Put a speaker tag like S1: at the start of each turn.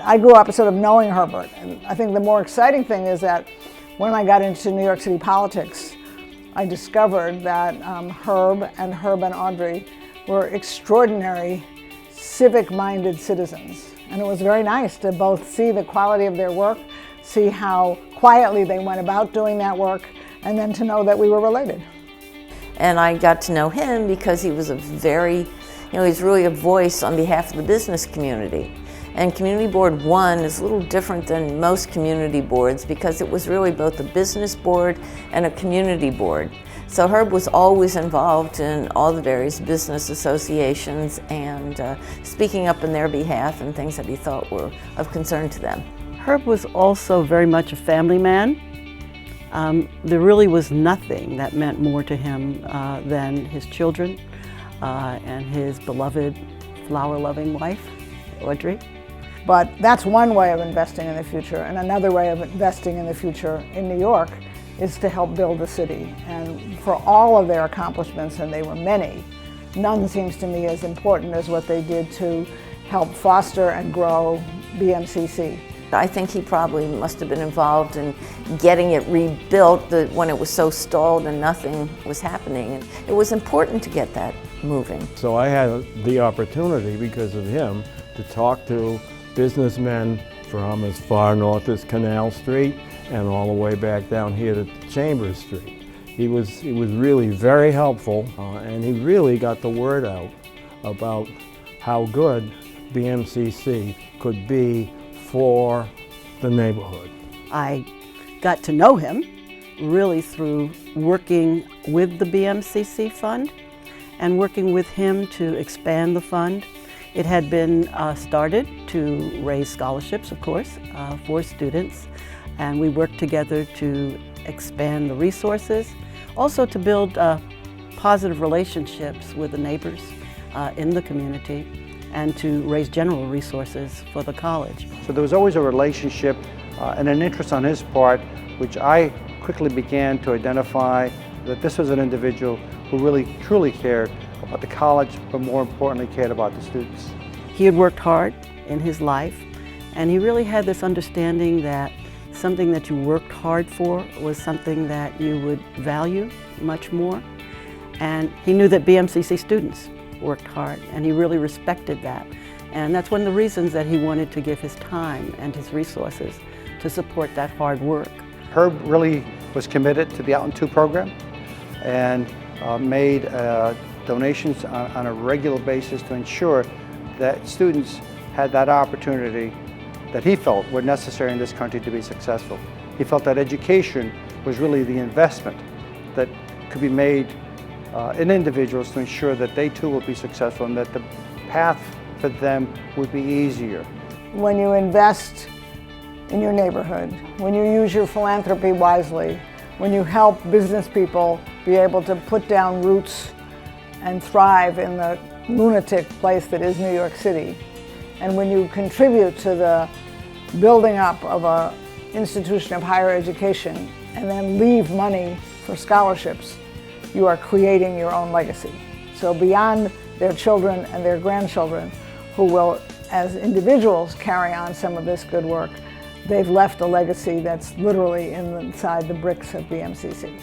S1: I grew up sort of knowing Herbert, and I think the more exciting thing is that when I got into New York City politics, I discovered that Herb and Audrey were extraordinary civic-minded citizens. And it was very nice to both see the quality of their work, see how quietly they went about doing that work, and then to know that we were related.
S2: And I got to know him because he was he's really a voice on behalf of the business community. And Community Board 1 is a little different than most community boards because it was really both a business board and a community board. So Herb was always involved in all the various business associations and speaking up in their behalf and things that he thought were of concern to them.
S3: Herb was also very much a family man. There really was nothing that meant more to him than his children and his beloved flower-loving wife, Audrey.
S1: But that's one way of investing in the future, and another way of investing in the future in New York is to help build the city. And for all of their accomplishments, and they were many, none seems to me as important as what they did to help foster and grow BMCC.
S2: I think he probably must have been involved in getting it rebuilt when it was so stalled and nothing was happening. And it was important to get that moving.
S4: So I had the opportunity, because of him, to talk to businessmen from as far north as Canal Street and all the way back down here to Chambers Street. He was really very helpful, and he really got the word out about how good BMCC could be for the neighborhood.
S3: I got to know him really through working with the BMCC fund and working with him to expand the fund. It had been started to raise scholarships, of course, for students, and we worked together to expand the resources, also to build positive relationships with the neighbors in the community, and to raise general resources for the college.
S5: So there was always a relationship and an interest on his part, which I quickly began to identify that this was an individual who really truly cared about the college, but more importantly cared about the students.
S3: He had worked hard in his life, and he really had this understanding that something that you worked hard for was something that you would value much more. And he knew that BMCC students worked hard, and he really respected that. And that's one of the reasons that he wanted to give his time and his resources to support that hard work.
S5: Herb really was committed to the Out in Two program and made donations on a regular basis to ensure that students had that opportunity that he felt were necessary in this country to be successful. He felt that education was really the investment that could be made in individuals to ensure that they too will be successful and that the path for them would be easier.
S1: When you invest in your neighborhood, when you use your philanthropy wisely, when you help business people be able to put down roots and thrive in the lunatic place that is New York City, and when you contribute to the building up of an institution of higher education and then leave money for scholarships, you are creating your own legacy. So beyond their children and their grandchildren, who will, as individuals, carry on some of this good work, they've left a legacy that's literally inside the bricks of BMCC.